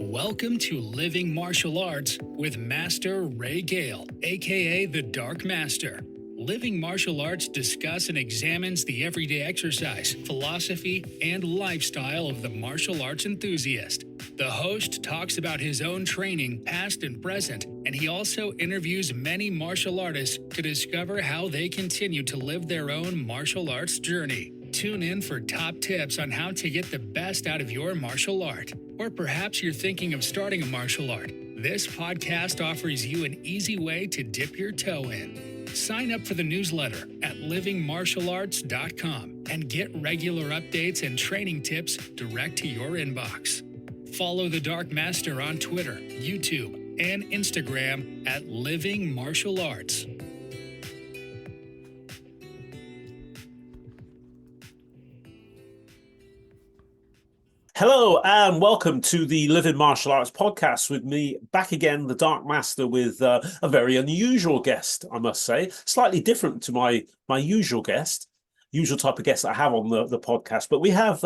Welcome to Living Martial Arts with Master Ray Gayle, aka the Dark Master. Living Martial Arts discuss and examines the everyday exercise, philosophy, and lifestyle of the martial arts enthusiast. The host talks about his own training, past and present, and he also interviews many martial artists to discover how they continue to live their own martial arts journey. Tune in for top tips on how to get the best out of your martial art. Or perhaps you're thinking of starting a martial art. This podcast offers you an easy way to dip your toe in. Sign up for the newsletter at livingmartialarts.com and get regular updates and training tips direct to your inbox. Follow the Dark Master on Twitter, YouTube, and Instagram at Living Martial Arts. Hello and welcome to the Living Martial Arts podcast with me back again, the Dark Master, with a very unusual guest, I must say. Slightly different to my usual guest, usual type of guest I have on the podcast. But we have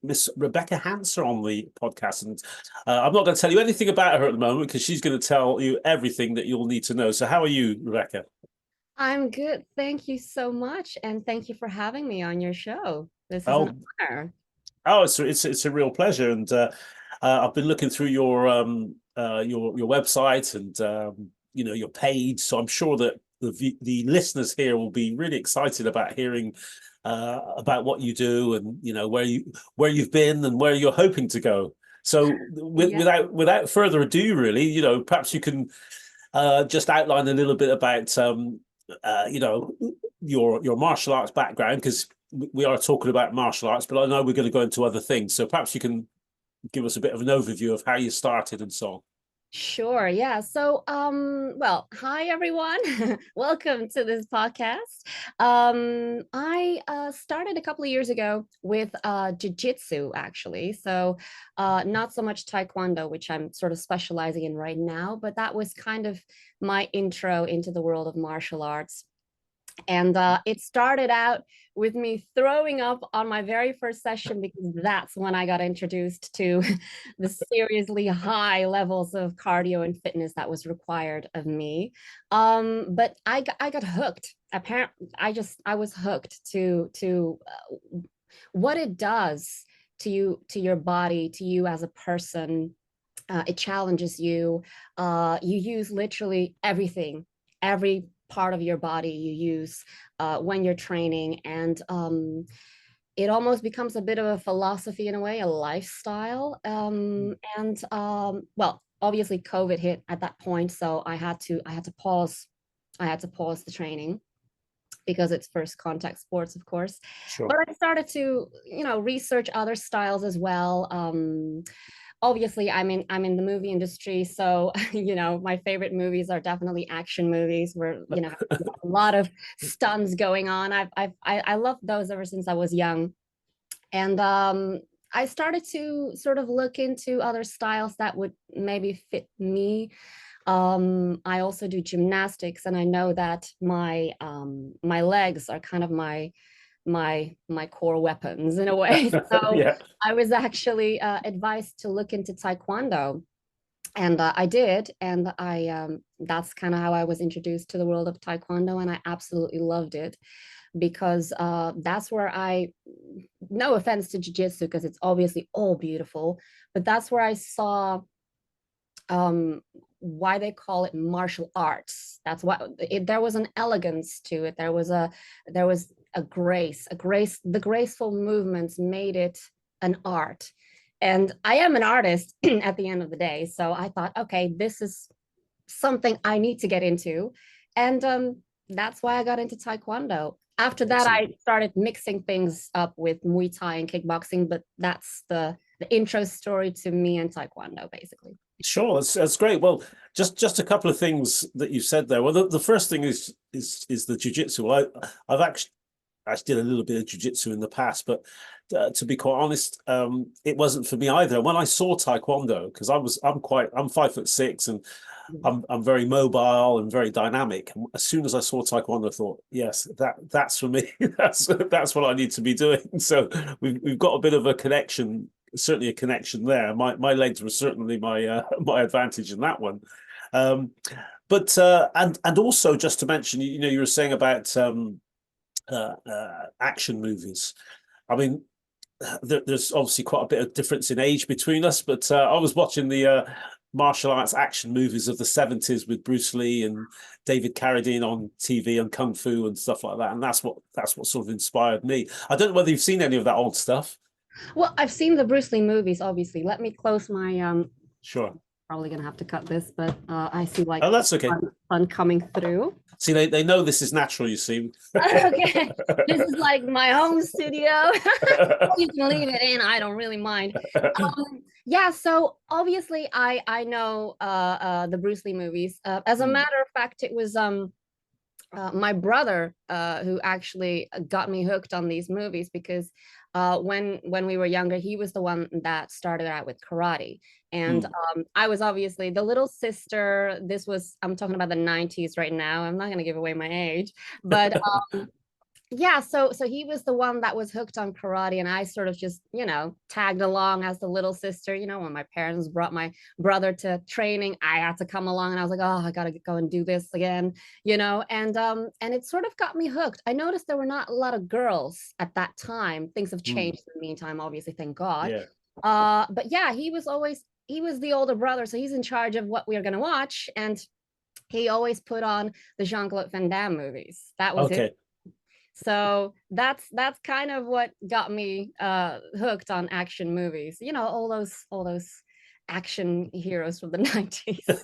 Miss Rebecca Hanser on the podcast. And I'm not going to tell you anything about her at the moment because she's going to tell you everything that you'll need to know. So how are you, Rebecca? I'm good. Thank you so much. And thank you for having me on your show. This is an honor. Oh, it's a real pleasure, and I've been looking through your website and your page, so I'm sure that the listeners here will be really excited about hearing about what you do and where you've been and where you're hoping to go. So without further ado, really, perhaps you can just outline a little bit about your martial arts background, because we are talking about martial arts, but I know we're going to go into other things. So perhaps you can give us a bit of an overview of how you started and so on. Sure. Yeah. So, hi, everyone. Welcome to this podcast. I started a couple of years ago with jiu-jitsu, actually. So not so much taekwondo, which I'm sort of specializing in right now, but that was kind of my intro into the world of martial arts. And it started out with me throwing up on my very first session, because that's when I got introduced to the seriously high levels of cardio and fitness that was required of me. But I got hooked. Apparently, I was hooked to what it does to you, to your body, to you as a person. It challenges you. You use literally everything, every part of your body you use when you're training, and it almost becomes a bit of a philosophy in a way, a lifestyle. Obviously COVID hit at that point, so I had to pause the training because it's first contact sports, of course. Sure. But I started to research other styles as well. Obviously, I'm in the movie industry, so my favorite movies are definitely action movies where a lot of stunts going on. I loved those ever since I was young, and I started to sort of look into other styles that would maybe fit me. I also do gymnastics, and I know that my legs are kind of my core weapons in a way. So Yeah. I was actually advised to look into taekwondo, and I did, and that's kind of how I was introduced to the world of taekwondo, and I absolutely loved it, because that's where no offense to jiu-jitsu, because it's obviously all beautiful, but that's where I saw why they call it martial arts. That's why there was an elegance to it. There was a grace. The graceful movements made it an art. And I am an artist at the end of the day. So I thought, okay, this is something I need to get into. And that's why I got into taekwondo. After that, I started mixing things up with Muay Thai and kickboxing, but that's the intro story to me and taekwondo, basically. Sure, that's great. Well, just a couple of things that you said there. Well, the first thing is the jiu-jitsu. I've actually did a little bit of jiu-jitsu in the past, but to be quite honest, it wasn't for me either. When I saw taekwondo, because I'm 5'6" and I'm very mobile and very dynamic. And as soon as I saw taekwondo, I thought, yes, that's for me. That's what I need to be doing. So we've got a bit of a connection certainly a connection there. My legs were certainly my my advantage in that one. Um, but and also just to mention, you were saying about action movies. I mean, there's obviously quite a bit of difference in age between us, but I was watching the martial arts action movies of the 70s with Bruce Lee and David Carradine on TV and Kung Fu and stuff like that, and that's what sort of inspired me. I don't know whether you've seen any of that old stuff. Well, I've seen the Bruce Lee movies, obviously. Let me close my Sure. probably gonna have to cut this, but I see like Oh, that's okay. fun coming through. See, they know this is natural, you see. Okay, this is like my home studio. You can leave it in, I don't really mind. Yeah, so obviously I know the Bruce Lee movies. As a matter of fact, it was my brother who actually got me hooked on these movies because when we were younger, he was the one that started out with karate. And I was obviously the little sister. I'm talking about the 90s right now. I'm not going to give away my age, but yeah, so he was the one that was hooked on karate, and I sort of just tagged along as the little sister. When my parents brought my brother to training, I had to come along, and I was like, oh, I gotta go and do this again. And it sort of got me hooked. I noticed there were not a lot of girls at that time. Things have changed in the meantime, obviously, thank God. Yeah. But yeah, he was the older brother, so he's in charge of what we are gonna watch, and he always put on the Jean-Claude Van Damme movies. That was Okay. it. So that's kind of what got me hooked on action movies. All those action heroes from the 90s.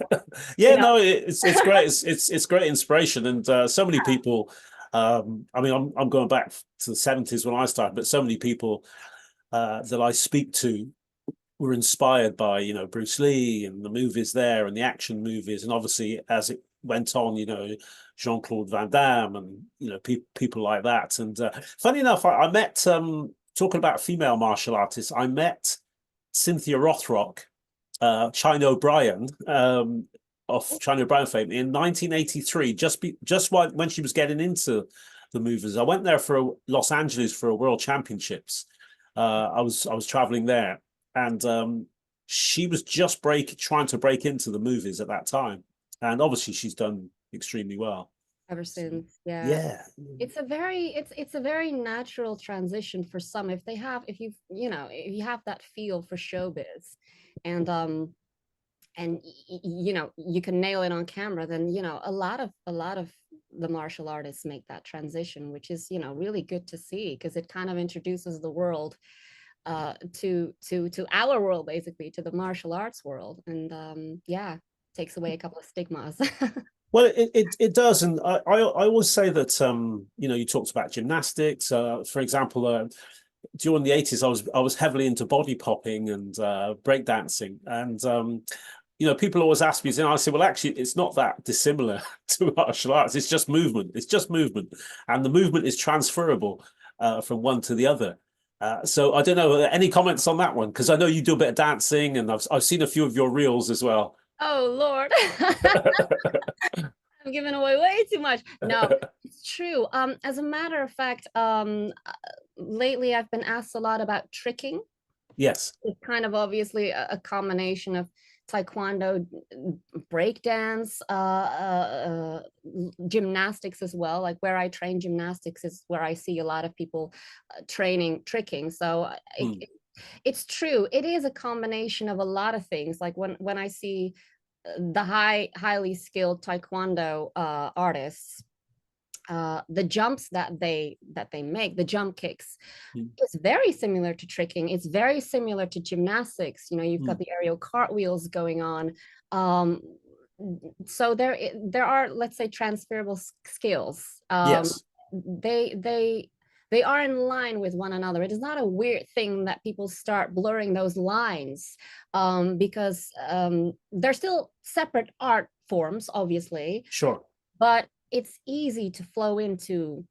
Yeah, no, it's great. It's great inspiration, and so many people. I mean, I'm going back to the 70s when I started, but so many people that I speak to were inspired by Bruce Lee and the movies there and the action movies, and obviously as it went on, Jean-Claude Van Damme and people like that. And funny enough, I met talking about female martial artists. I met Cynthia Rothrock, China O'Brien of China O'Brien fame in 1983, just when she was getting into the movies. I went there for Los Angeles for a World Championships. I was traveling there, and she was just trying to break into the movies at that time, and obviously she's done extremely well Ever since. Yeah. Yeah. It's a very natural transition for some if you have that feel for showbiz, and you can nail it on camera, then a lot of the martial artists make that transition, which is really good to see, because it kind of introduces the world to our world, basically, to the martial arts world, and yeah, takes away a couple of stigmas. Well, it does, and I always say that you talked about gymnastics, for example. During the 80s, I was heavily into body popping and breakdancing, and people always ask me, and I say, well, actually, it's not that dissimilar to martial arts. It's just movement. It's just movement, and the movement is transferable from one to the other. So I don't know, any comments on that one? Because I know you do a bit of dancing, and I've seen a few of your reels as well. Oh Lord. I'm giving away way too much. No, it's true. As a matter of fact, lately I've been asked a lot about tricking. Yes. It's kind of obviously a combination of taekwondo, breakdance, gymnastics as well. Like where I train gymnastics is where I see a lot of people training tricking. So it's true. It is a combination of a lot of things. Like when I see the highly skilled taekwondo artists, the jumps that they make, the jump kicks, is very similar to tricking. It's very similar to gymnastics. You've got the aerial cartwheels going on. So there are, let's say, transferable skills. Yes. They are in line with one another. It is not a weird thing that people start blurring those lines, because they're still separate art forms, obviously. Sure. But it's easy to flow into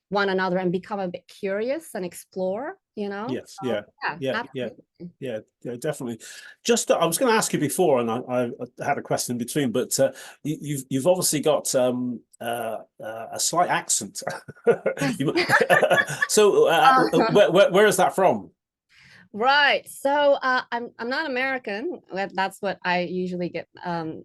one another and become a bit curious and explore, Yes. Yeah, definitely. Just I was going to ask you before, and I had a question in between, but you've obviously got a slight accent. So where is that from? Right. So I'm not American. That's what I usually get. No,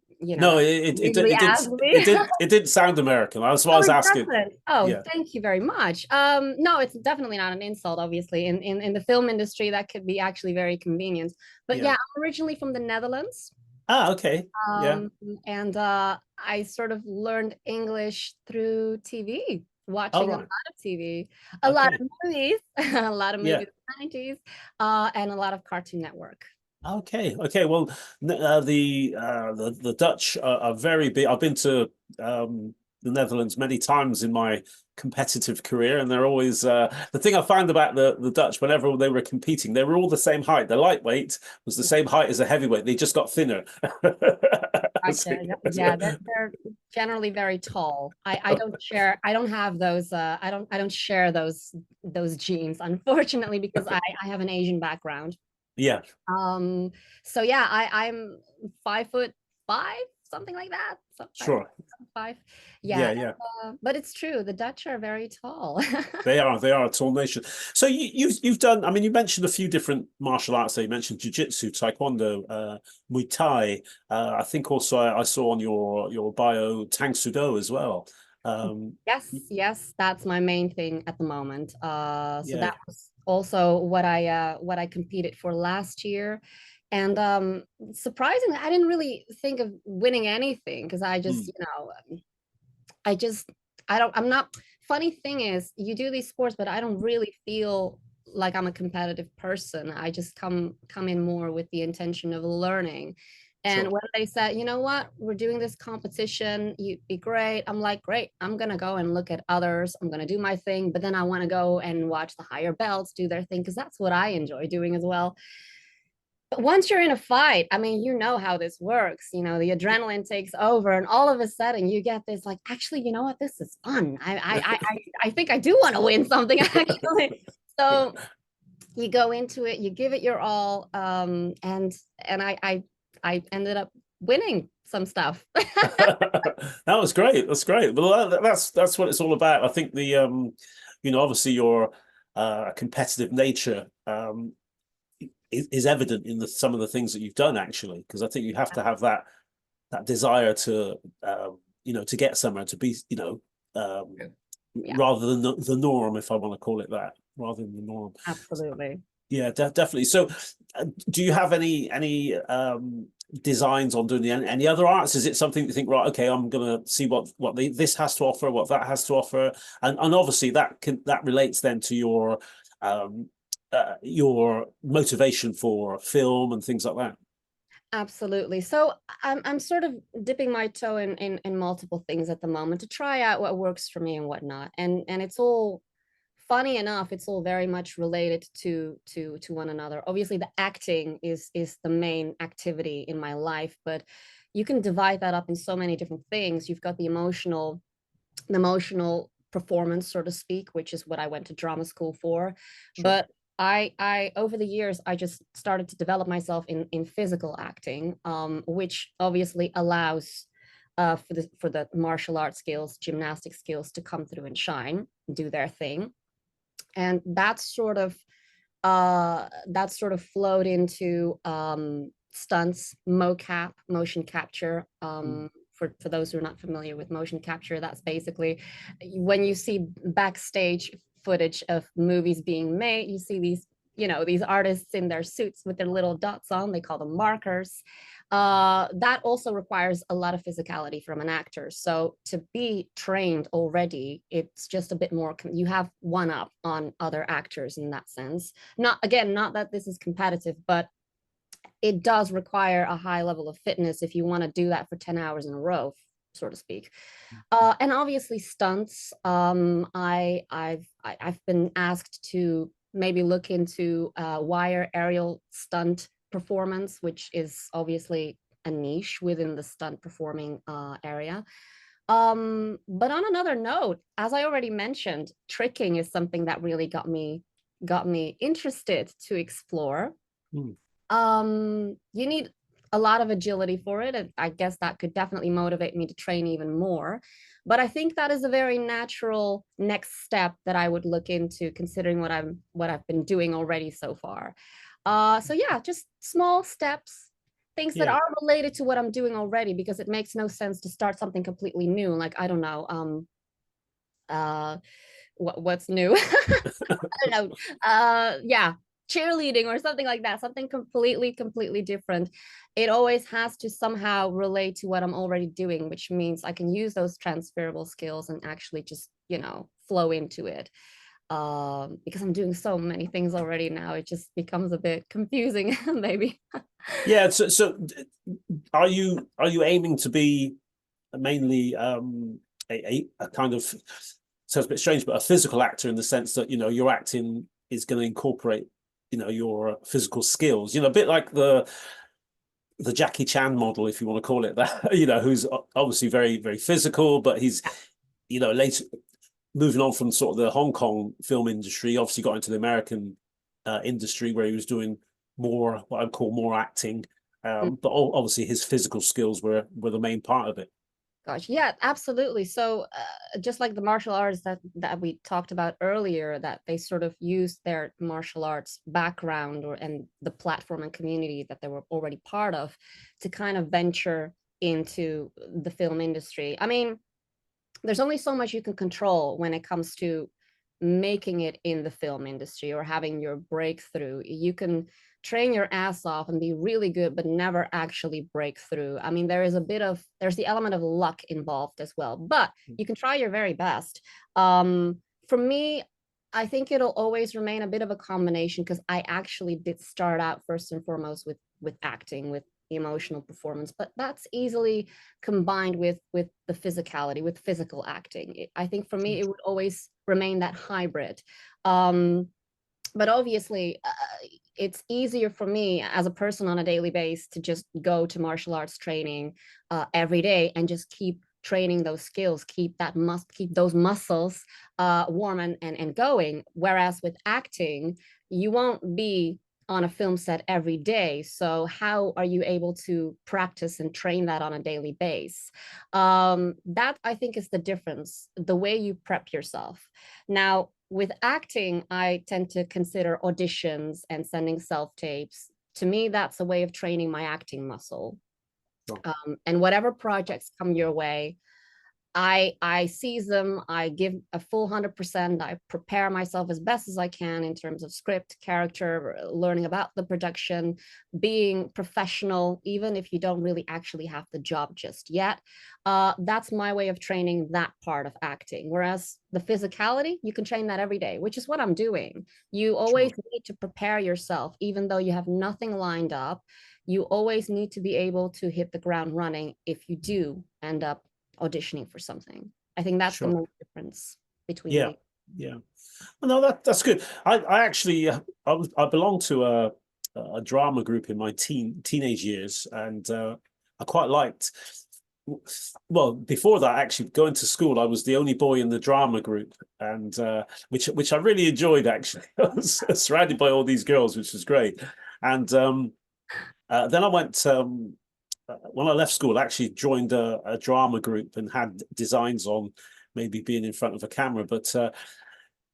Usually ask me. it didn't sound American. That's why I Oh, was it asking. doesn't. Oh, Yeah, thank you very much. No, it's definitely not an insult, obviously. In the film industry, that could be actually very convenient. But yeah, yeah. I'm originally from the Netherlands. Ah, okay. Yeah. Um, and I sort of learned English through TV, All watching a lot right. of TV, a lot Okay. of movies, a lot of Yeah. movies in the 90s, and a lot of Cartoon Network. Okay. Okay. Well, the Dutch are very big. I've been to the Netherlands many times in my competitive career, and they're always the thing I found about the Dutch. Whenever they were competing, they were all the same height. The lightweight was the same height as a heavyweight. They just got thinner. Gotcha. Yeah, they're generally very tall. I don't share. I don't have those. I don't share those genes, unfortunately, because I have an Asian background. Yeah. Um, so yeah, I'm 5'5", something like that. So five, Sure. 5. Yeah, Yeah. Yeah. but it's true. The Dutch are very tall. They are a tall nation. So you've done. I mean, you mentioned a few different martial arts. There, you mentioned jiu-jitsu, taekwondo, Muay Thai. I think also I saw on your bio Tang Soo Do as well. Um, Yes, yes, that's my main thing at the moment. So yeah. that was also what I competed for last year. And surprisingly, I didn't really think of winning anything because I just, Mm, I just I'm not funny thing is you do these sports, but I don't really feel like I'm a competitive person. I just come in more with the intention of learning. And sure. when they said, you know what, we're doing this competition, you'd be great. I'm like, great, I'm gonna go and look at others. I'm gonna do my thing, but then I want to go and watch the higher belts do their thing because that's what I enjoy doing as well. But once you're in a fight, I mean, you know how this works. The adrenaline takes over, and all of a sudden you get this like, actually, you know what? This is fun. I think I do want to win something actually. So you go into it, you give it your all, and I ended up winning some stuff. That was great. That's great. Well, that's what it's all about. I think obviously your competitive nature is evident in some of the things that you've done actually, because I think you have to have that desire to to get somewhere, to be Yeah, rather than the norm, if I want to call it that, rather than the norm. absolutely. Yeah, definitely. So, do you have any designs on doing any other arts? Is it something you think, right? Okay, I'm gonna see what this has to offer, what that has to offer, and obviously that relates then to your motivation for film and things like that. Absolutely. So I'm sort of dipping my toe in multiple things at the moment to try out what works for me and whatnot. And it's all funny enough, it's all very much related to one another. Obviously, the acting is the main activity in my life, but you can divide that up in so many different things. You've got the emotional performance, so to speak, which is what I went to drama school for. Sure. But I over the years, I just started to develop myself in physical acting, which obviously allows for the martial arts skills, gymnastic skills to come through and shine, do their thing. And that sort of flowed into stunts, mocap, motion capture. Mm. For those who are not familiar with motion capture, that's basically when you see backstage footage of movies being made, you see these artists in their suits with their little dots on, they call them markers. That also requires a lot of physicality from an actor. So to be trained already, it's just a bit more, you have one up on other actors in that sense. Not that this is competitive, but it does require a high level of fitness if you want to do that for 10 hours in a row, so to speak. And obviously stunts. I've been asked to maybe look into wire aerial stunt performance, which is obviously a niche within the stunt performing area. But on another note, as I already mentioned, tricking is something that really got me interested to explore. Mm. You need a lot of agility for it, and I guess that could definitely motivate me to train even more. But I think that is a very natural next step that I would look into, considering what I've been doing already so far. So yeah, just small steps, things that Yeah. are related to what I'm doing already, because it makes no sense to start something completely new. Like, I don't know, uh what's new? I don't know. Yeah, cheerleading or something like that, something completely different. It always has to somehow relate to what I'm already doing, which means I can use those transferable skills and actually just, flow into it. Because I'm doing so many things already now, it just becomes a bit confusing, maybe. Yeah. Are you aiming to be mainly a kind of, sounds a bit strange, but a physical actor, in the sense that your acting is going to incorporate your physical skills, a bit like the Jackie Chan model, if you want to call it that, who's obviously very, very physical, but he's, later moving on from sort of the Hong Kong film industry, obviously got into the American industry, where he was doing more, what I'd call more acting. But obviously his physical skills were the main part of it. Gosh, yeah, absolutely. So, just like the martial arts that we talked about earlier, that they sort of use their martial arts background and the platform and community that they were already part of to kind of venture into the film industry. I mean, there's only so much you can control when it comes to making it in the film industry or having your breakthrough. You can train your ass off and be really good, but never actually break through. I mean, there's the element of luck involved as well, but you can try your very best. For me, I think it'll always remain a bit of a combination, because I actually did start out first and foremost with acting, with emotional performance, but that's easily combined with the physicality, with physical acting. I think for me, it would always remain that hybrid. But obviously, it's easier for me as a person on a daily basis to just go to martial arts training every day and just keep training those skills, keep those muscles warm and going. Whereas with acting, you won't be on a film set every day. So how are you able to practice and train that on a daily basis? That, I think, is the difference, the way you prep yourself. Now, with acting, I tend to consider auditions and sending self-tapes. To me, that's a way of training my acting muscle. Sure. And whatever projects come your way, I seize them. I give a full 100%. I prepare myself as best as I can in terms of script, character, learning about the production, being professional, even if you don't really actually have the job just yet. That's my way of training that part of acting. Whereas the physicality, you can train that every day, which is what I'm doing. You always need to prepare yourself, even though you have nothing lined up. You always need to be able to hit the ground running if you do end up auditioning for something. I think that's the Sure. main difference between Yeah. the. Yeah. Well, no, that's good. I actually I belonged to a drama group in my teenage years, and I quite liked. Well, before that, actually going to school, I was the only boy in the drama group, and which I really enjoyed. Actually, I was surrounded by all these girls, which was great. And then I went. When I left school, I actually joined a drama group and had designs on maybe being in front of a camera, but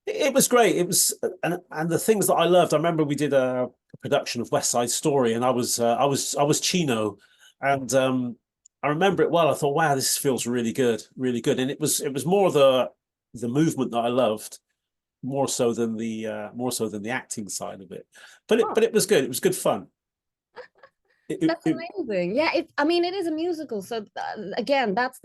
it was great. It was, and the things that I loved. I remember we did a production of West Side Story, and I was Chino, and I remember it well. I thought, wow, this feels really good. And it was more the movement that I loved, more so than the acting side of it. But it Oh, but it was good. It was good fun. that's amazing. Yeah, I mean, it is a musical, so again, that's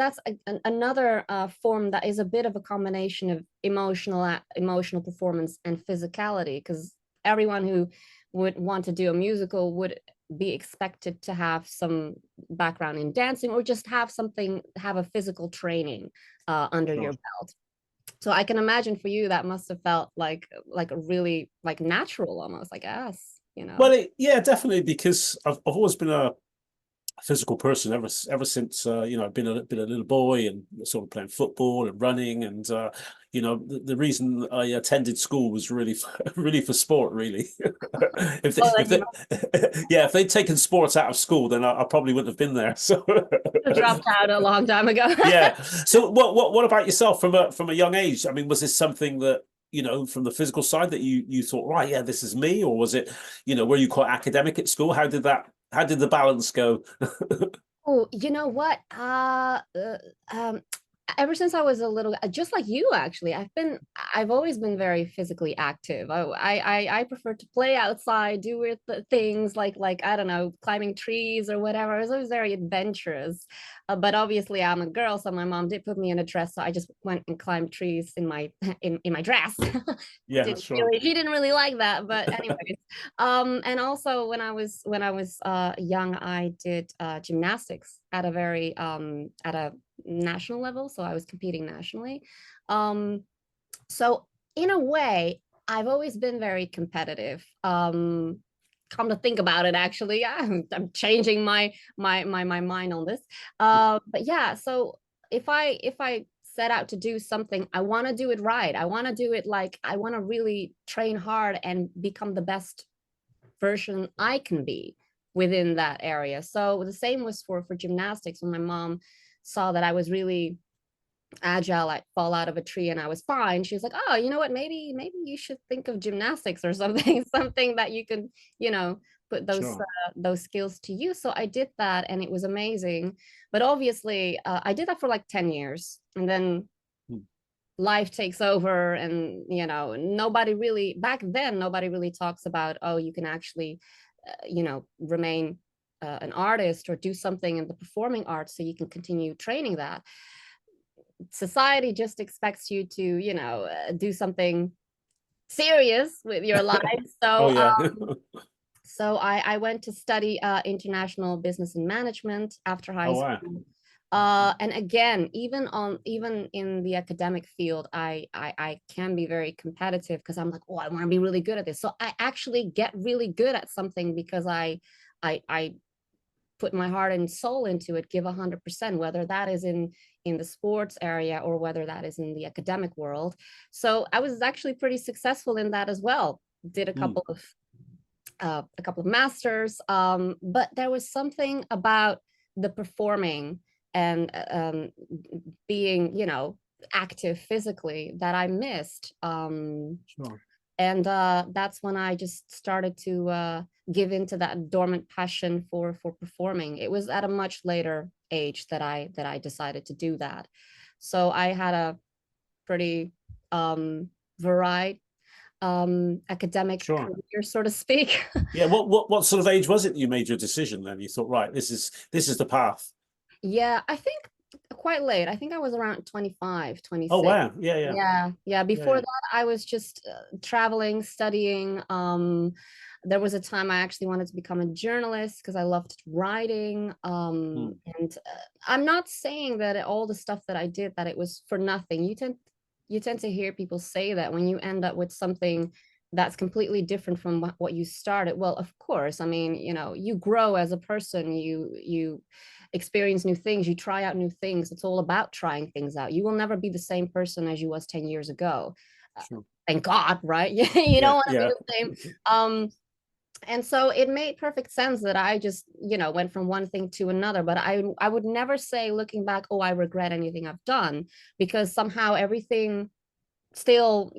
another form that is a bit of a combination of emotional performance and physicality, because everyone who would want to do a musical would be expected to have some background in dancing, or just have a physical training under your Sure. belt. So I can imagine for you that must have felt like a really like natural, almost, like us, you know. Well, yeah, definitely, because I've always been a physical person ever since I've been a little boy, and sort of playing football and running, and the reason I attended school was really really for sport, really. if Oh, they, like if you they yeah, if they'd taken sports out of school, then I probably wouldn't have been there. So must have dropped out a long time ago. yeah. So what about yourself from a young age? I mean, was this something that from the physical side that you thought, right, yeah, this is me? Or was it, were you quite academic at school? How did the balance go? Oh, you know what? Um, ever since I was a little, just like you, actually, I've always been very physically active. I prefer to play outside, do weird things like I don't know, climbing trees or whatever. I was always very adventurous. But obviously, I'm a girl, so my mom did put me in a dress, so I just went and climbed trees in my in my dress. Yeah, sure. She didn't really like that, but anyways. And also when I was young, I did gymnastics at a very at a national level, so I was competing nationally. Um, so in a way, I've always been very competitive. Come to think about it, actually, I'm changing my mind on this. But yeah, so if I set out to do something, I want to do it right. I want to do it like I want to really train hard and become the best version I can be within that area. So the same was for gymnastics. When my mom saw that I was really agile, I'd fall out of a tree and I was fine. She was like, "Oh, you know what? Maybe you should think of gymnastics or something, something that you can, you know, put Sure. those skills to use." So I did that, and it was amazing. But obviously, I did that for like 10 years, and then Hmm. life takes over, and nobody really back then nobody really talks about, oh, you can actually remain an artist or do something in the performing arts, so you can continue training that. Society just expects you to do something serious with your life. Oh, So yeah. I went to study international business and management after high Oh, wow. school. And again, even in the academic field, I can be very competitive because I'm like, oh, I want to be really good at this. So I actually get really good at something because I put my heart and soul into it, give 100%, whether that is in the sports area or whether that is in the academic world. So I was actually pretty successful in that as well. Did Hmm. a couple of masters, but there was something about the performing and being, active physically that I missed. Sure. And that's when I just started to give into that dormant passion for performing. It was at a much later age that I decided to do that. So I had a pretty varied academic Sure. career, so to speak. Yeah. What sort of age was it that you made your decision then? You thought, right, this is the path. Yeah, I think quite late. I think I was around 25, Oh, 26. wow. Yeah, yeah. Yeah, yeah. Yeah, Before yeah. that, I was just traveling, studying. There was a time I actually wanted to become a journalist because I loved writing. Hmm. And I'm not saying that all the stuff that I did that it was for nothing. You tend to hear people say that when you end up with something that's completely different from what you started. Well, of course, I mean, you grow as a person. You experience new things, you try out new things. It's all about trying things out. You will never be the same person as you was 10 years ago. uh, Sure. Thank God, right? You don't Yeah, want to be yeah. the same. And so it made perfect sense that I just went from one thing to another. But I would never say, looking back, oh, I regret anything I've done, because somehow everything still,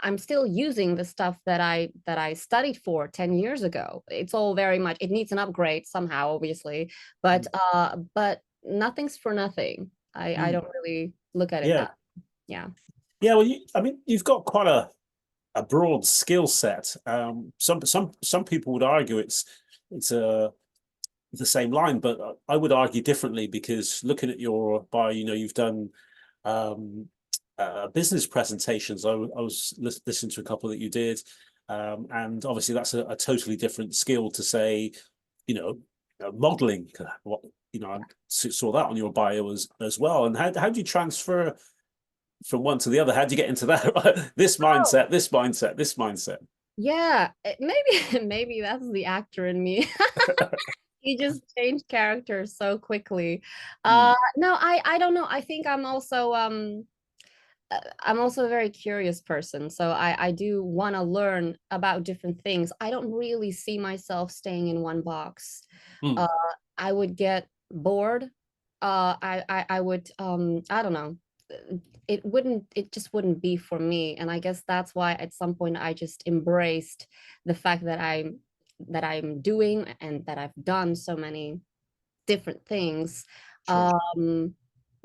I'm still using the stuff that I studied for 10 years ago. It's all very much, it needs an upgrade somehow, obviously, Hmm. but nothing's for nothing. I Hmm. don't really look at it Yeah. that. Yeah. Yeah, well, I mean, you've got quite a broad skill set. Some people would argue it's the same line, but I would argue differently because looking at your bio, you've done um, business presentations. I was listening to a couple that you did, and obviously that's a totally different skill to say, modeling. What I saw that on your bio as well. And how do you transfer from one to the other? How do you get into that? This Oh, mindset, this mindset, this mindset. yeah. Maybe maybe that's the actor in me. He just changed characters so quickly. Mm, No, I don't know. I think I'm also a very curious person, so I do want to learn about different things. I don't really see myself staying in one box. mm, Uh, I would get bored. I would I don't know. it just wouldn't be for me. And I guess that's why at some point I just embraced the fact that I'm doing and that I've done so many different things. Sure.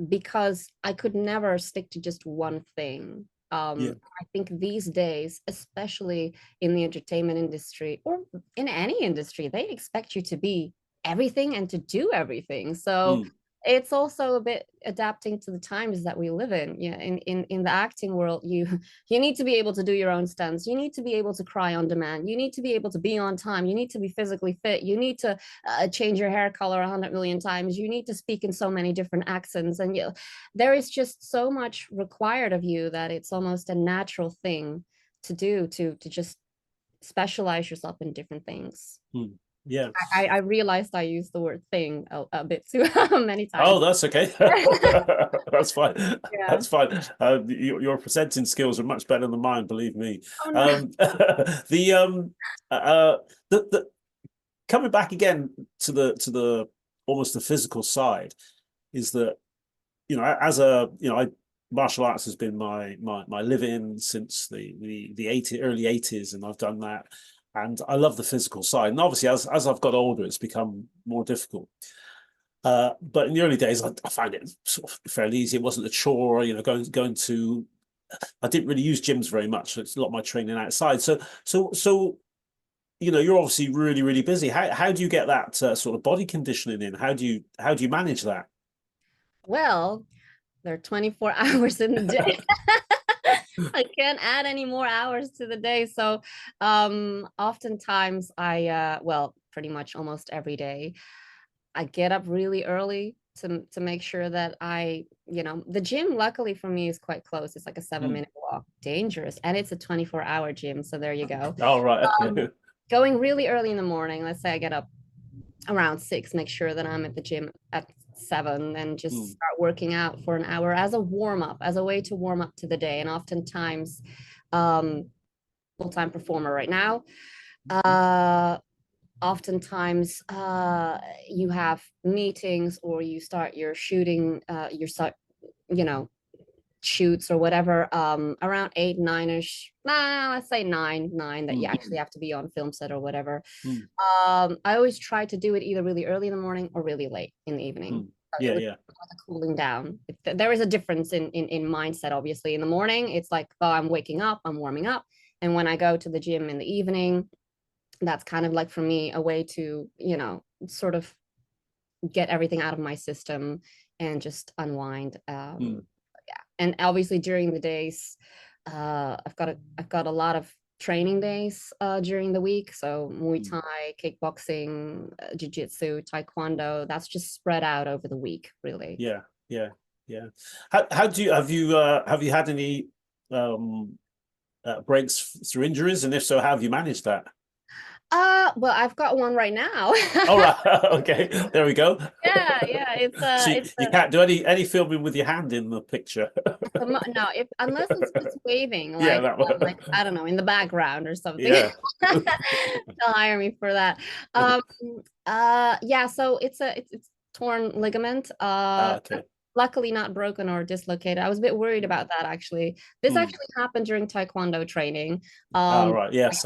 Because I could never stick to just one thing. Yeah. I think these days, especially in the entertainment industry or in any industry, they expect you to be everything and to do everything. So Mm. it's also a bit adapting to the times that we live in. Yeah, in the acting world, you need to be able to do your own stunts. You need to be able to cry on demand. You need to be able to be on time. You need to be physically fit. You need to change your hair color 100 million times. You need to speak in so many different accents, and there is just so much required of you that it's almost a natural thing to do, to just specialize yourself in different things. Mm. Yeah. I realized I used the word thing a bit too many times. Oh, that's okay. That's fine. Yeah. That's fine. Your presenting skills are much better than mine, believe me. Oh no. The the coming back again to the almost the physical side is that, as martial arts has been my live-in since the early 80s, and I've done that, and I love the physical side. And obviously, as I've got older, it's become more difficult. But in the early days, I found it sort of fairly easy. It wasn't a chore, going to. I didn't really use gyms very much. It's a lot of my training outside. So you're obviously really, really busy. How do you get that sort of body conditioning in? How do you manage that? Well, there are 24 hours in the day. I can't add any more hours to the day. So oftentimes well, pretty much almost every day, I get up really early to make sure that the gym, luckily for me, is quite close. It's like a 7-minute walk. Dangerous. And it's a 24-hour gym. So there you go. Oh, right. Going really early in the morning. Let's say I get up around 6, make sure that I'm at the gym at 7, and just start working out for an hour as a warm up, as a way to warm up to the day. And oftentimes, full-time performer right now, oftentimes you have meetings, or you start your shooting, shoots or whatever, around 8, 9ish. Let's say 9 that you actually have to be on film set or whatever. I always try to do it either really early in the morning or really late in the evening. Yeah, Like a cooling down. There is a difference in mindset, obviously. In the morning, it's like, oh, I'm waking up, I'm warming up. And when I go to the gym in the evening, that's kind of like, for me, a way to, sort of get everything out of my system and just unwind. Yeah. And obviously during the days, I've got a lot of training days during the week. So Muay Thai, kickboxing, jiu-jitsu, taekwondo, that's just spread out over the week, really. Yeah. How do you have you had any breaks through injuries, and if so, how have you managed that? Well, I've got one right now. All right. Okay, there we go. Yeah, it's So you can't do any filming with your hand in the picture. no, unless it's just waving, Yeah, like, that one. like, I don't know, in the background or something. Yeah. They'll hire me for that. Yeah, so it's torn ligament. Okay. Luckily not broken or dislocated. I was a bit worried about that, actually. This actually happened during taekwondo training. Right. Yes,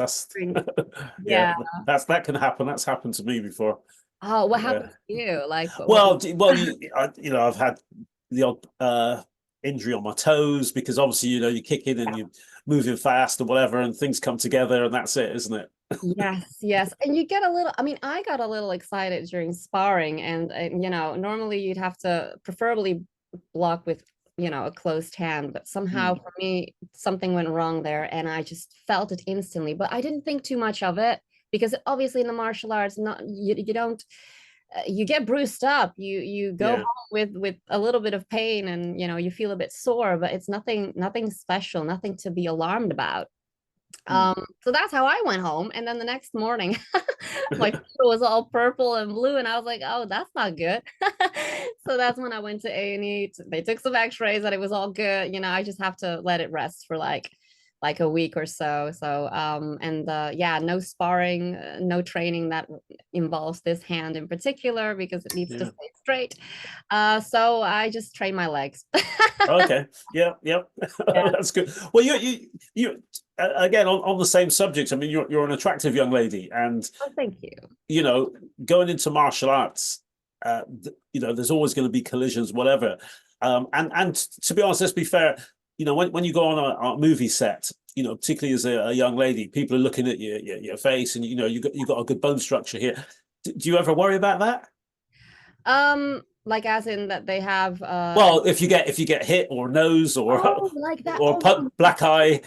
Yeah. that can happen. That's happened to me before. Oh, what happened to you? Like, Well, I've had the odd injury on my toes, because obviously, you kick in and you're moving fast or whatever, and things come together, and that's it, isn't it? Yes. And you get a little, I mean, I got a little excited during sparring, and normally you'd have to preferably block with, a closed hand, but somehow for me, something went wrong there, and I just felt it instantly. But I didn't think too much of it, because obviously in the martial arts, not you don't you get bruised up, you go home with a little bit of pain, and you feel a bit sore, but it's nothing special, nothing to be alarmed about. So that's how I went home. And then the next morning, my foot was all purple and blue, and I was like, oh, that's not good. So that's when I went to A&E. They took some x-rays, and it was all good. I just have to let it rest for like a week or so. So and yeah, no sparring, no training that involves this hand in particular because it needs to Yeah. stay straight. So I just train my legs. Okay. Yeah. Yeah. Yeah. That's good. Well, you again on the same subject. I mean, you're an attractive young lady, and Oh, thank you. you know, going into martial arts, you know, there's always going to be collisions, whatever. And to be honest, let's be fair. You know, when you go on a movie set, you know, particularly as a young lady, people are looking at your face, and you know, you got a good bone structure here. Do you ever worry about that? Like as in that they have Well, if you get hit or nose oh, like that. or Oh no. black eye,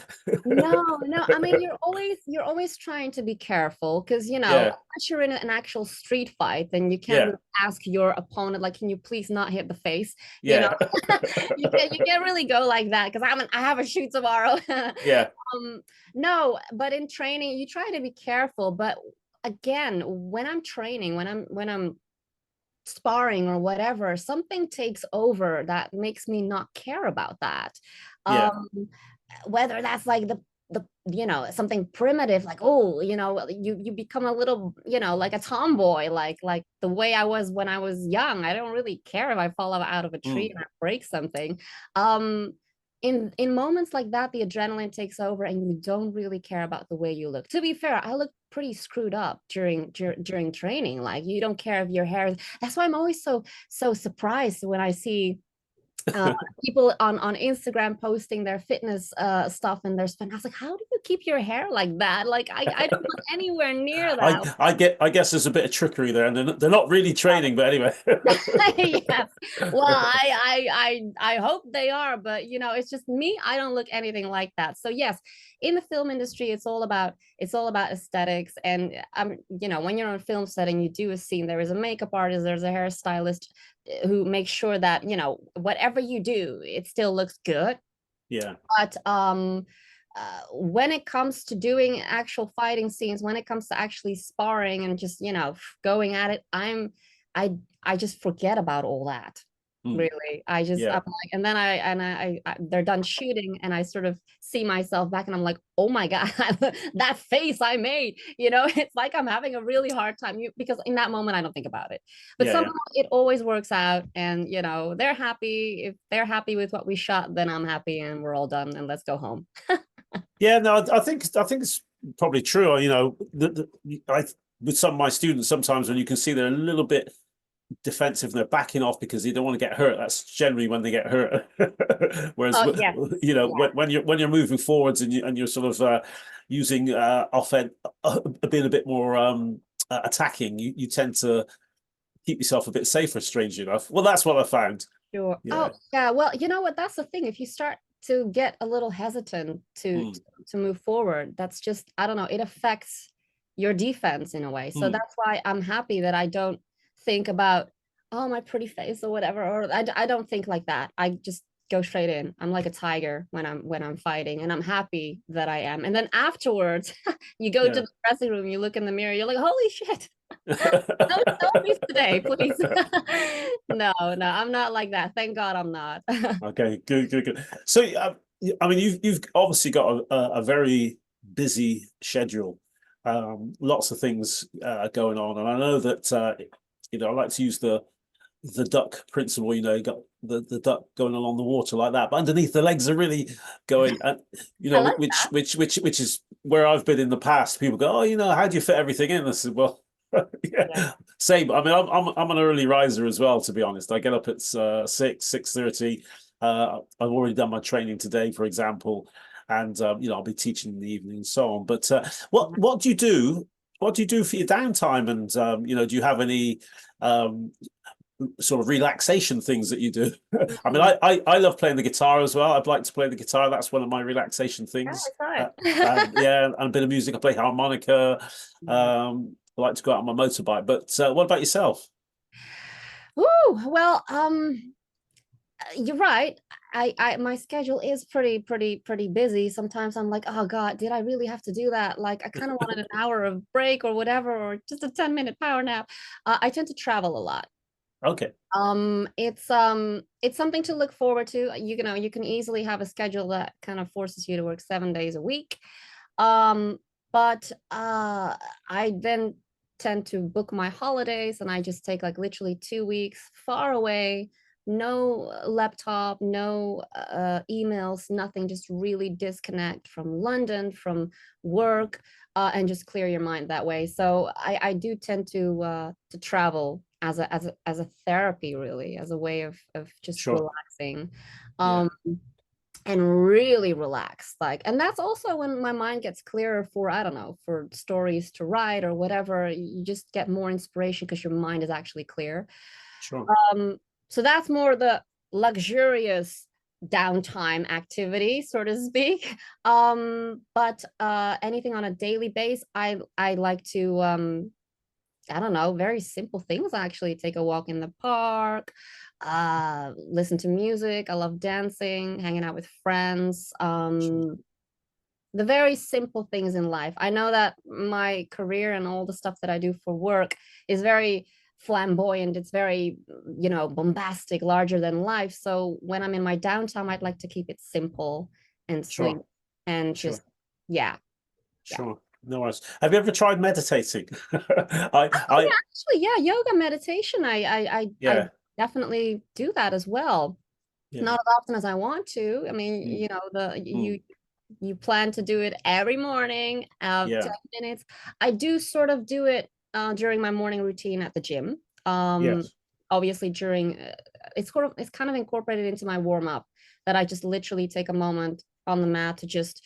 No, no. I mean, you're always trying to be careful because yeah, unless you're in an actual street fight, then you can't yeah, really ask your opponent, like, can you please not hit the face? You know, yeah, you can't really go like that because I have a shoot tomorrow. yeah, No, but in training, you try to be careful. But again, when I'm training, when I'm sparring or whatever, something takes over that makes me not care about that. yeah, Um, whether that's like the something primitive, like, oh, you become a little, like a tomboy, like the way I was when I was young. I don't really care if I fall out of a tree mm, and I break something. um in moments like that, the adrenaline takes over and you don't really care about the way you look. To be fair, I look pretty screwed up during training. Like, you don't care if your hair that's why I'm always so surprised when I see uh, people on Instagram posting their fitness stuff and their spin. I was like, how do you keep your hair like that? Like, I don't look anywhere near that. I guess there's a bit of trickery there, and they're not really training, but anyway. Yes. Well, I hope they are, but it's just me. I don't look anything like that. So yes, in the film industry, it's all about aesthetics. And when you're on a film setting, you do a scene. There is a makeup artist, there's a hairstylist who makes sure that whatever you do, it still looks good. Yeah, But when it comes to doing actual fighting scenes, when it comes to actually sparring and just going at it, I just forget about all that. mm, Really, I'm yeah, like, and then they're done shooting, and I sort of see myself back, and I'm like, oh my god, that face I made. It's like I'm having a really hard time. Because in that moment I don't think about it, but yeah, somehow yeah. it always works out, and they're happy. If they're happy with what we shot, then I'm happy, and we're all done, and let's go home. Yeah, no, I think it's probably true. You know, with some of my students, sometimes when you can see they're a little bit defensive and they're backing off because they don't want to get hurt. That's generally when they get hurt. Whereas, Oh yes. you know, Yeah. when you're moving forwards and you're sort of using offense, being a bit more attacking, you tend to keep yourself a bit safer. Strangely enough, well, that's what I found. Sure. Yeah. Oh, yeah. Well, you know what? That's the thing. If you start to get a little hesitant Mm, to move forward, that's just, I don't know, it affects your defense in a way. So mm, that's why I'm happy that I don't think about, oh, my pretty face or whatever. Or I don't think like that. I just go straight in. I'm like a tiger when I'm fighting, and I'm happy that I am. And then afterwards, you go to yeah. the dressing room, you look in the mirror, you're like, holy shit. No selfies today, please. No, no, I'm not like that. Thank God I'm not. Okay, good, good, good. So, I mean, you've obviously got a very busy schedule, lots of things going on, and I know that you know I like to use the duck principle. You know, you got the duck going along the water like that, but underneath the legs are really going. You I know, like which is where I've been in the past. People go, oh, you know, how do you fit everything in? I said, well. that. Yeah, same. I mean, I'm an early riser as well. To be honest, I get up at 6:30. I've already done my training today, for example, and you know I'll be teaching in the evening and so on. But what do you do? What do you do for your downtime? And you know, do you have any um, sort of relaxation things that you do? I mean, Mm. I love playing the guitar as well. I'd like to play the guitar. That's one of my relaxation Yeah, things. I saw it. Yeah, and a bit of music. I play harmonica. Yeah. I like to go out on my motorbike. But what about yourself? Ooh, well, you're right. My schedule is pretty busy. Sometimes I'm like, oh God, did I really have to do that? Like, I kind of wanted an hour of break or whatever, or just a 10-minute power nap. I tend to travel a lot. Okay. It's something to look forward to. You can easily have a schedule that kind of forces you to work 7 days a week. But I then tend to book my holidays, and I just take like literally 2 weeks far away, no laptop, no emails, nothing, just really disconnect from London, from work, and just clear your mind that way. So I do tend to travel as a therapy, really, as a way of just Sure. relaxing. Yeah. Um, and really relax, like, and that's also when my mind gets clearer for, I don't know, for stories to write or whatever. You just get more inspiration because your mind is actually clear. Sure. um so that's more the luxurious downtime activity, so to speak. But anything on a daily base, I like to I don't know, very simple things actually. Take a walk in the park, listen to music. I love dancing, hanging out with friends. Sure. The very simple things in life. I know that my career and all the stuff that I do for work is very flamboyant. It's very, bombastic, larger than life. So when I'm in my downtime, I'd like to keep it simple and sleep Sure. and Sure. just, yeah, yeah. Sure. No worries. Have you ever tried meditating? Oh yeah, actually, yeah, yoga, meditation. I Yeah, definitely do that as well. yeah, Not as often as I want to. I mean, mm, the mm, you plan to do it every morning, yeah, 10 minutes. I do sort of do it during my morning routine at the gym. Um, yes, Obviously during it's kind of incorporated into my warm up, that I just literally take a moment on the mat to just,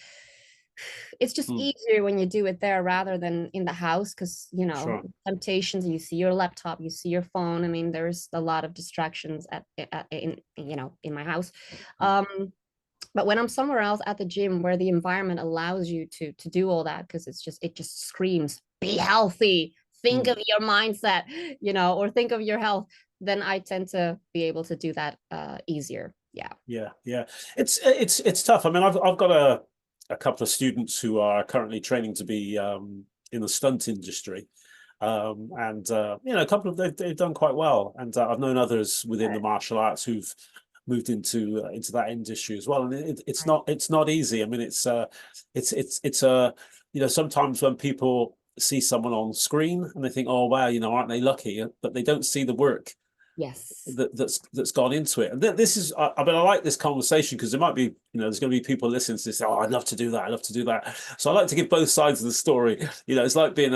it's just mm, easier when you do it there rather than in the house, because sure, temptations, you see your laptop, you see your phone. I mean, there's a lot of distractions in my house. mm, um but when I'm somewhere else at the gym where the environment allows you to do all that, because it just screams, be healthy, think mm, of your mindset, or think of your health, then I tend to be able to do that easier. Yeah. yeah, yeah. It's tough. I mean, I've got a couple of students who are currently training to be in the stunt industry. And a couple of they've done quite well, and I've known others within the martial arts who've moved into that industry as well. And it's not easy. I mean, it's sometimes when people see someone on screen and they think, oh wow, aren't they lucky? But they don't see the work Yes. that's gone into it. And this is, I mean, I like this conversation because there might be, there's going to be people listening to this. Oh, I'd love to do that. I'd love to do that. So I like to give both sides of the story. It's like being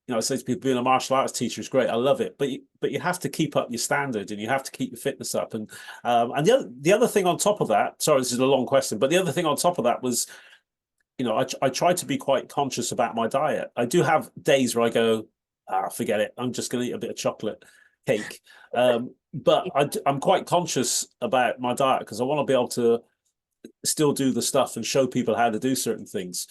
I say to people, being a martial arts teacher is great. I love it, but you have to keep up your standard and you have to keep your fitness up. And the other thing on top of that, sorry, this is a long question, but the other thing on top of that was, I try to be quite conscious about my diet. I do have days where I go, forget it. I'm just going to eat a bit of chocolate cake. But I'm quite conscious about my diet because I want to be able to still do the stuff and show people how to do certain things.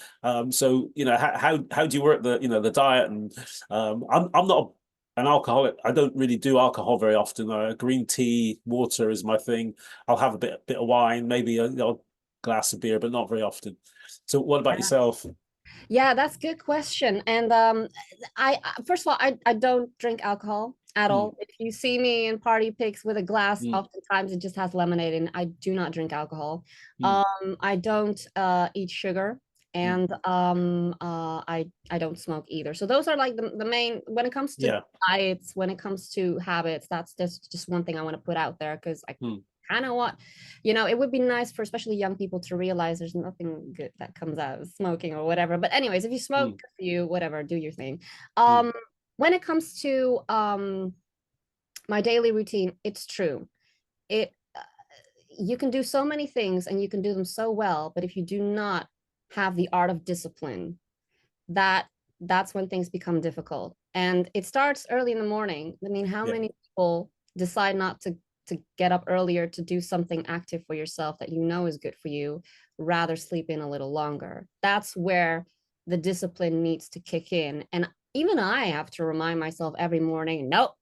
So how do you work the diet? And I'm not an alcoholic. I don't really do alcohol very often. Green tea, water is my thing. I'll have a bit of wine, maybe a glass of beer, but not very often. So what about yourself? Yeah, that's a good question. And I first of all, I don't drink alcohol at Mm, all. If you see me in party pics with a glass, mm, oftentimes it just has lemonade in. I do not drink alcohol. mm, I don't eat sugar, mm. and I don't smoke either. So those are like the main, when it comes to Yeah. diets, when it comes to habits, that's just one thing I want to put out there, because I Mm, kind of want, it would be nice for especially young people to realize there's nothing good that comes out of smoking or whatever. But anyways, if you smoke, mm, good for you, whatever, do your thing. mm. When it comes to my daily routine, it's true. It You can do so many things and you can do them so well, but if you do not have the art of discipline, that that's when things become difficult. And it starts early in the morning. I mean, how Yeah. many people decide not to get up earlier to do something active for yourself that you know is good for you, rather sleep in a little longer? That's where the discipline needs to kick in. And even I have to remind myself every morning, nope,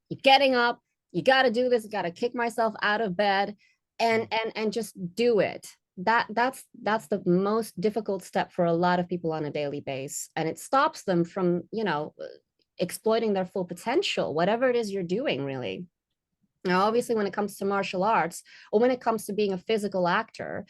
you're getting up, you got to do this, you got to kick myself out of bed Mm, and just do it. That's the most difficult step for a lot of people on a daily basis, and it stops them from exploiting their full potential, whatever it is you're doing, really. Now obviously when it comes to martial arts, or when it comes to being a physical actor,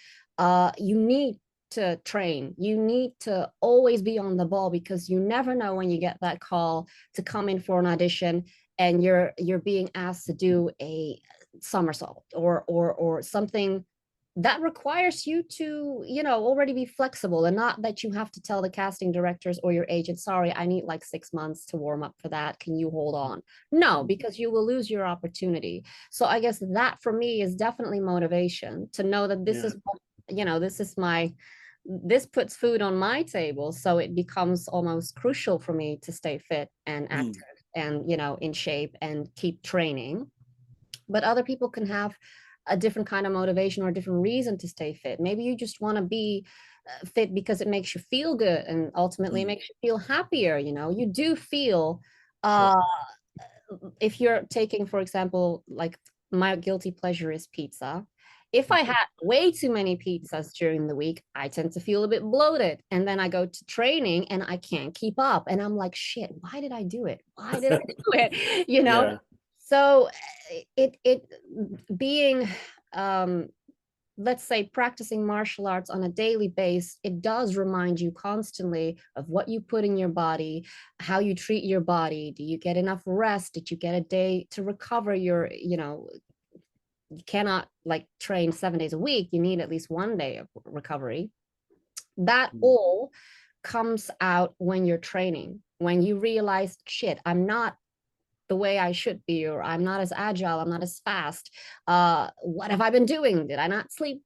you need to train. You need to always be on the ball, because you never know when you get that call to come in for an audition and you're being asked to do a somersault or something that requires you to, already be flexible, and not that you have to tell the casting directors or your agent, sorry, I need like 6 months to warm up for that. Can you hold on? No, because you will lose your opportunity. So I guess that for me is definitely motivation to know that this Yeah. is what, this puts food on my table. So it becomes almost crucial for me to stay fit and active and, in shape and keep training. But other people can have a different kind of motivation or a different reason to stay fit. Maybe you just want to be fit because it makes you feel good, and ultimately it makes you feel happier. You do feel, Sure. if you're taking, for example, like my guilty pleasure is pizza. If I had way too many pizzas during the week, I tend to feel a bit bloated. And then I go to training and I can't keep up. And I'm like, shit, why did I do it? Why did I do it? Yeah. So it being, let's say, practicing martial arts on a daily basis, it does remind you constantly of what you put in your body, how you treat your body. Do you get enough rest? Did you get a day to recover you cannot like train 7 days a week. You need at least one day of recovery. That all comes out when you're training, when you realize, shit, I'm not the way I should be, or I'm not as agile, I'm not as fast. What have I been doing? Did I not sleep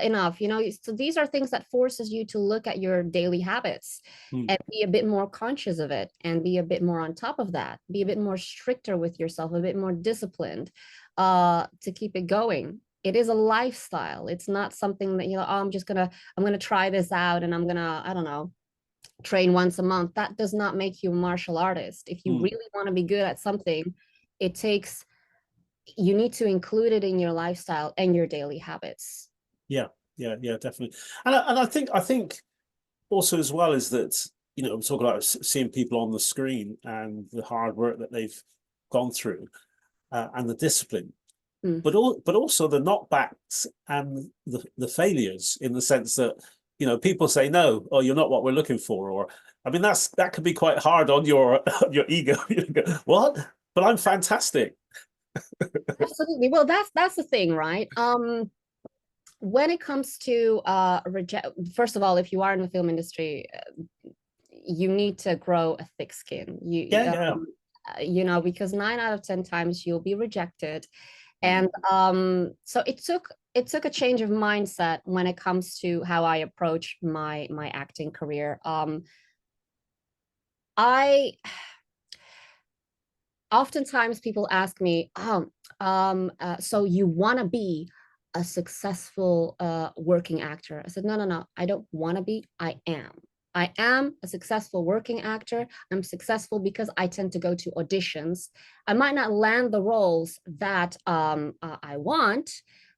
enough? So these are things that forces you to look at your daily habits and be a bit more conscious of it, and be a bit more on top of that, be a bit more stricter with yourself, a bit more disciplined, to keep it going. It is a lifestyle. It's not something that, oh, I'm gonna try this out and I'm gonna, I don't know, train once a month. That does not make you a martial artist. If you really want to be good at something, you need to include it in your lifestyle and your daily habits. Yeah, definitely. And I think also as well is that, we talk about seeing people on the screen and the hard work that they've gone through, and the discipline, but also the knockbacks and the failures, in the sense that, people say, no, oh, you're not what we're looking for. Or, I mean, that could be quite hard on your on your ego. What? But I'm fantastic. Absolutely. Well, that's the thing, right? When it comes to first of all, if you are in the film industry, you need to grow a thick skin. Yeah. Because 9 out of 10 times you'll be rejected. And so it took a change of mindset when it comes to how I approach my acting career. I oftentimes people ask me, so you want to be a successful working actor? I said, no, I don't want to be. I am a successful working actor. I'm successful because I tend to go to auditions. I might not land the roles that I want,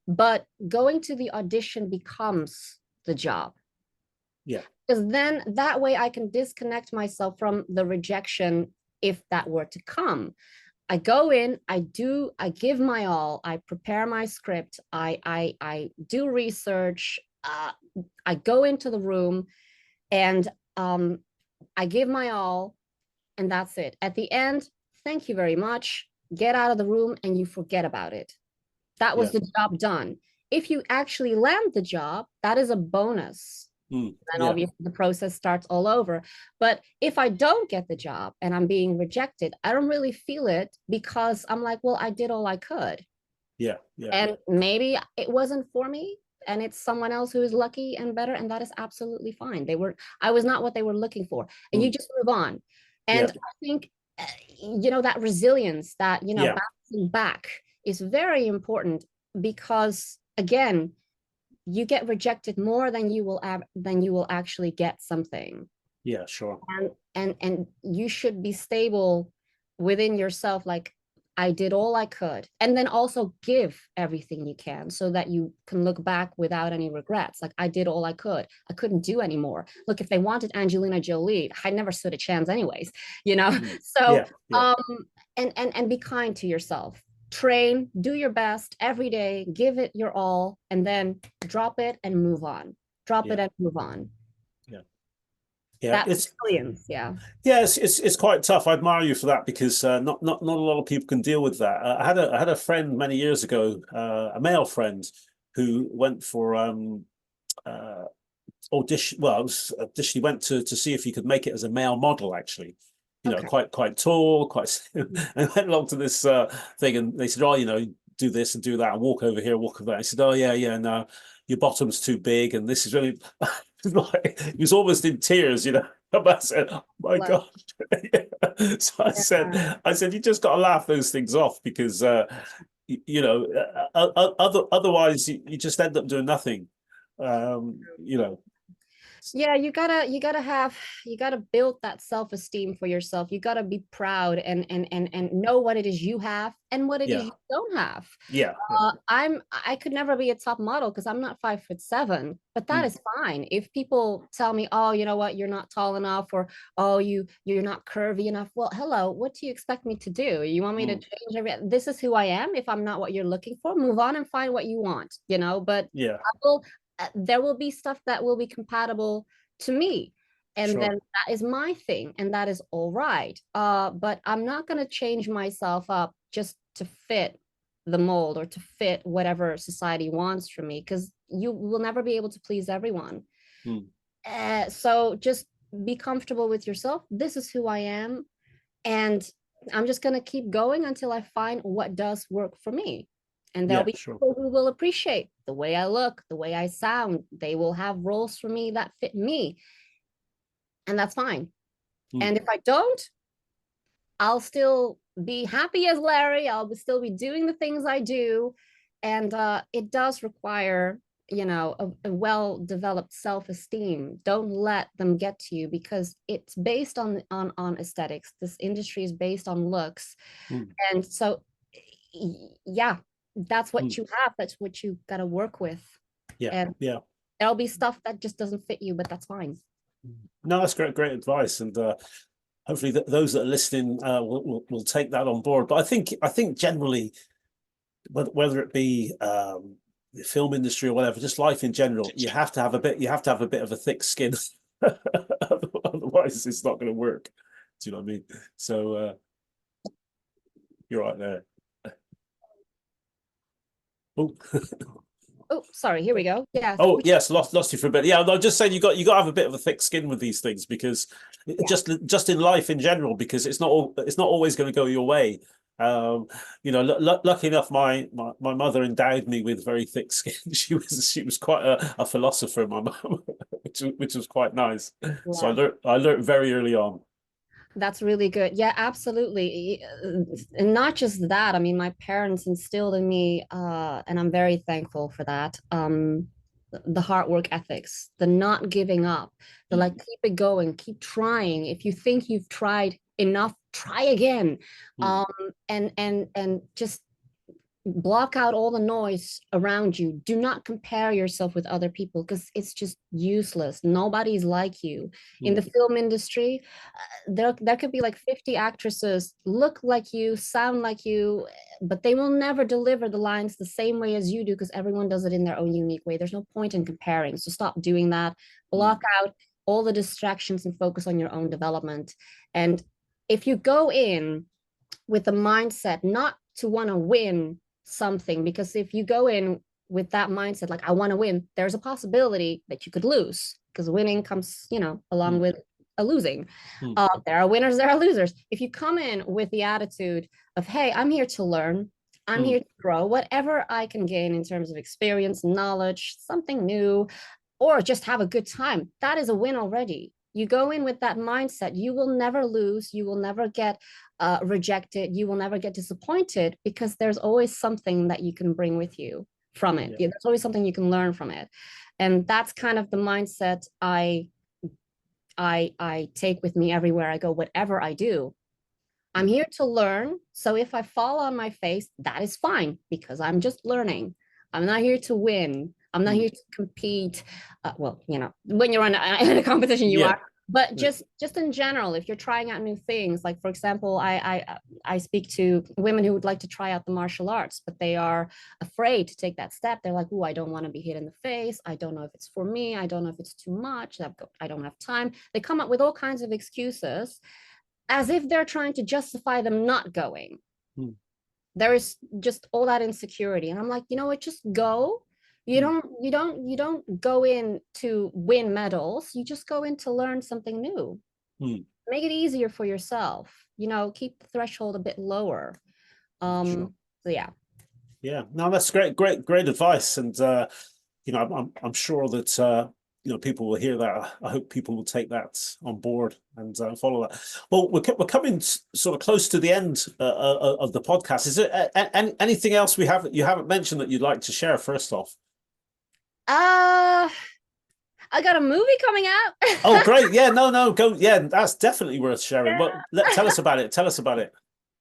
but going to the audition becomes the job. Yeah. Because then that way I can disconnect myself from the rejection if that were to come. I go in, I give my all, I prepare my script, I do research, I go into the room, and I give my all, and that's it. At the end, thank you very much. Get out of the room and you forget about it. That was the job done. If you actually land the job, that is a bonus. Then obviously the process starts all over. But if I don't get the job and I'm being rejected, I don't really feel it, because I'm like, well, I did all I could. Yeah. And maybe it wasn't for me, and it's someone else who is lucky and better, and that is absolutely fine. I was not what they were looking for, and you just move on. And I think, that resilience, that, bouncing back is very important, because again, you get rejected more than you will actually get something. Yeah, sure. And you should be stable within yourself, like, I did all I could, and then also give everything you can, so that you can look back without any regrets. Like, I did all I could. I couldn't do anymore. Look, if they wanted Angelina Jolie, I never stood a chance anyways, So and be kind to yourself. Train, do your best every day, give it your all, and then drop it and move on. drop it Yeah. and move on. Yeah. Yeah. That's resilience. Yeah. Yeah, it's quite tough. I admire you for that because not a lot of people can deal with that. I had a friend many years ago, a male friend, who went for audition. Well, it was audition. He went to see if he could make it as a male model. Actually, Okay. quite tall, quite. And went along to this thing, and they said, "Oh, do this and do that, and walk over here, walk over there." I said, "Oh, yeah, yeah, no, your bottom's too big, and this is really." Like, he was almost in tears, I said, "Oh my Love. God!" So Yeah. I said, you just got to laugh those things off because, otherwise you just end up doing nothing. You know, Yeah, you gotta build that self-esteem for yourself. You gotta be proud and know what it is you have and what it is yeah, you don't have. yeah, yeah, I could never be a top model because I'm not 5'7", but that mm, is fine. If people tell me, oh, you know what, you're not tall enough, or oh, you're not curvy enough. Well, hello, what do you expect me to do? You want me to mm, change this is who I am. If I'm not what you're looking for, move on and find what you want, but yeah, I will there will be stuff that will be compatible to me, and then sure, that is my thing, and that is all right. But I'm not going to change myself up just to fit the mold or to fit whatever society wants from me, because you will never be able to please everyone. mm, So just be comfortable with yourself. This is who I am, and I'm just going to keep going until I find what does work for me. And there'll yeah, be sure, people who will appreciate the way I look, the way I sound. They will have roles for me that fit me, and that's fine. mm, And if I don't, I'll still be happy as Larry. I'll still be doing the things I do. And it does require, a well-developed self-esteem. Don't let them get to you, because it's based on aesthetics. This industry is based on looks. mm, And so, yeah, that's what mm, you have. That's what you got to work with. yeah, And yeah. there'll be stuff that just doesn't fit you, but that's fine. No, that's great advice, and hopefully those that are listening will take that on board. But I think generally, whether it be the film industry or whatever, just life in general, you have to have a bit of a thick skin. Otherwise it's not going to work. Do you know what I mean? So you're right there. Oh, Oh, sorry. Here we go. Yeah. oh yes, lost you for a bit. Yeah, I'm just saying you got to have a bit of a thick skin with these things, because Yeah. just in life in general, because it's not always going to go your way. Um, lucky enough, my mother endowed me with very thick skin. She was quite a philosopher, my mum, which was quite nice. So Love. I learned very early on. That's really good. Yeah, absolutely. And not just that. I mean, my parents instilled in me, and I'm very thankful for that. The hard work ethics, the not giving up, the like Mm, keep it going, keep trying. If you think you've tried enough, try again. mm, And just block out all the noise around you. Do not compare yourself with other people, because it's just useless. Nobody's like you. In the mm, film industry, there could be like 50 actresses look like you, sound like you, but they will never deliver the lines the same way as you do, because everyone does it in their own unique way. There's no point in comparing. So stop doing that. mm, Block out all the distractions and focus on your own development. And if you go in with the mindset not to want to win something, because if you go in with that mindset, like I want to win, there's a possibility that you could lose, because winning comes, along mm, with a losing. mm, There are winners, there are losers. If you come in with the attitude of, hey, I'm here to learn, I'm mm, here to grow, whatever I can gain in terms of experience, knowledge, something new, or just have a good time, that is a win already. You go in with that mindset, you will never lose, you will never get rejected, you will never get disappointed, because there's always something that you can bring with you from it. yeah, Yeah, there's always something you can learn from it. And that's kind of the mindset I take with me everywhere I go, whatever I do. I'm yeah, here to learn. So if I fall on my face, that is fine, because I'm just learning. I'm not here to win. I'm not mm, here to compete. Well, when you're in a competition, you yeah, are. But just in general, if you're trying out new things, like for example, I speak to women who would like to try out the martial arts, but they are afraid to take that step. They're like, oh, I don't want to be hit in the face. I don't know if it's for me. I don't know if it's too much. I don't have time. They come up with all kinds of excuses as if they're trying to justify them not going. Hmm. There is just all that insecurity. And I'm like, you know what, just go. You don't go in to win medals. You just go in to learn something new. Make it easier for yourself. Keep the threshold a bit lower. Sure. So yeah. Yeah, no, that's great advice. And I'm sure that people will hear that. I hope people will take that on board and follow that. Well, we're coming sort of close to the end of the podcast. Is there anything else you haven't mentioned that you'd like to share first off? I got a movie coming out. Oh, great. Yeah, no, go. Yeah, that's definitely worth sharing. Well, tell us about it. Tell us about it.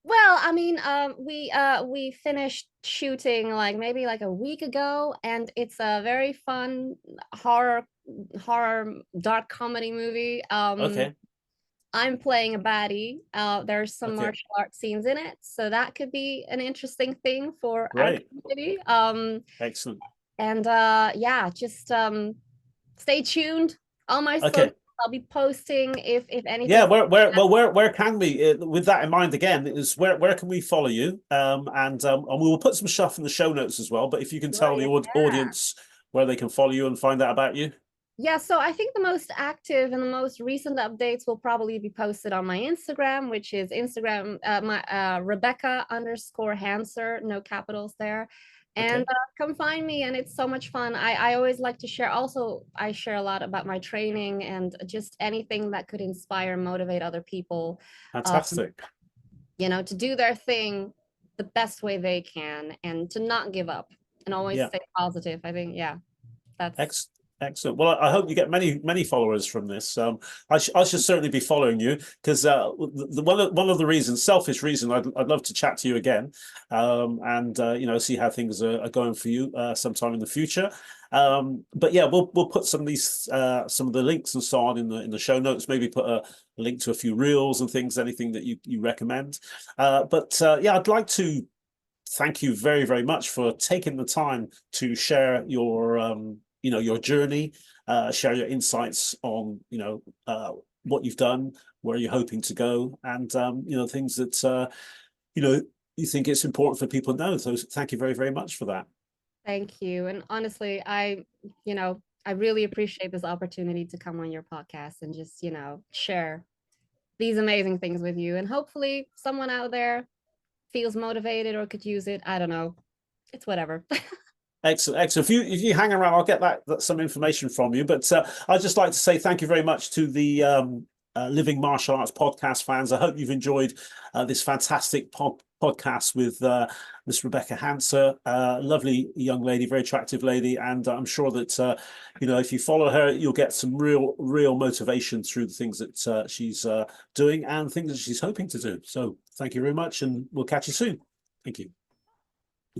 Well, I mean, we finished shooting maybe a week ago, and it's a very fun horror dark comedy movie. Okay. I'm playing a baddie. There's some Okay. martial arts scenes in it, so that could be an interesting thing for our Great. community. Excellent. And yeah, just stay tuned on my Okay. social. I'll be posting if anything. Yeah, where can we, with that in mind again, is where can we follow you? And we will put some stuff in the show notes as well. But if you can tell the audience where they can follow you and find out about you. Yeah, so I think the most active and the most recent updates will probably be posted on my Instagram, which is Instagram, my Rebecca_Hanser, no capitals there. And come find me, and it's so much fun. I always like to share. Also, I share a lot about my training and just anything that could inspire, motivate other people. Fantastic. To do their thing the best way they can, and to not give up, and always stay positive. I think, that's Excellent. Well, I hope you get many followers from this. I should certainly be following you because one of the reasons, selfish reason, I'd love to chat to you again, and see how things are going for you sometime in the future. But yeah, we'll put some of these some of the links and so on in the show notes. Maybe put a link to a few reels and things, anything that you recommend. But yeah, I'd like to thank you very, very much for taking the time to share your journey, share your insights on what you've done, where you're hoping to go, and things that you think it's important for people to know. So thank you very, very much for that. Thank you. And honestly, I really appreciate this opportunity to come on your podcast and just share these amazing things with you, and hopefully someone out there feels motivated or could use it. I don't know, it's whatever. Excellent. If you hang around, I'll get that some information from you. But I'd just like to say thank you very much to the Living Martial Arts podcast fans. I hope you've enjoyed this fantastic podcast with Miss Rebecca Hanser, lovely young lady, very attractive lady, and I'm sure that if you follow her, you'll get some real motivation through the things that she's doing and things that she's hoping to do. So thank you very much, and we'll catch you soon. Thank you.